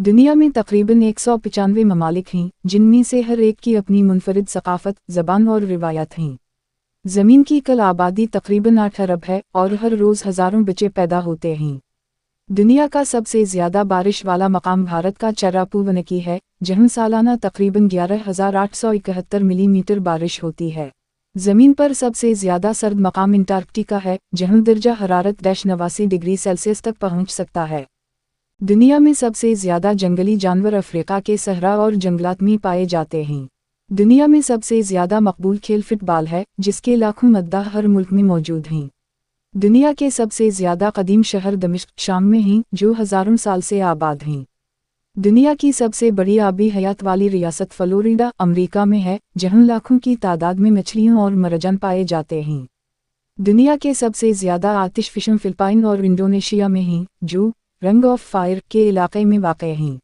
दुनिया में तकरीबन 195 ममालिक हैं, जिनमें से हर एक की अपनी मुनफरिद सकाफत, ज़बान और रिवायत हैं। ज़मीन की कुल आबादी तकरीबन 8 अरब है और हर रोज़ हज़ारों बच्चे पैदा होते हैं। दुनिया का सबसे ज़्यादा बारिश वाला मकाम भारत का चेरापूंजी है, जहाँ सालाना तकरीबन 11,871 मिलीमीटर बारिश होती है। ज़मीन पर सबसे ज़्यादा सर्द मकाम अंटार्कटिका है, जहाँ दर्जा हरारत 89 डिग्री सेल्सियस तक पहुँच सकता है। दुनिया में सबसे ज़्यादा जंगली जानवर अफ्रीका के सहरा और जंगलात में पाए जाते हैं। दुनिया में सबसे ज़्यादा मकबूल खेल फुटबॉल है, जिसके लाखों मद्दाह हर मुल्क में मौजूद हैं। दुनिया के सबसे ज़्यादा कदीम शहर दमिश्क शाम में हैं, जो हज़ारों साल से आबाद हैं। दुनिया की सबसे बड़ी आबी हयात वाली रियासत फ्लोरिडा अमरीका में है, जहाँ लाखों की तादाद में मछलियाँ और मरजान पाए जाते हैं। दुनिया के सबसे ज़्यादा आतिश फिशम फिलिपाइन और इंडोनेशिया में हैं, जो रिंग ऑफ फायर के इलाके में वाक़ हैं।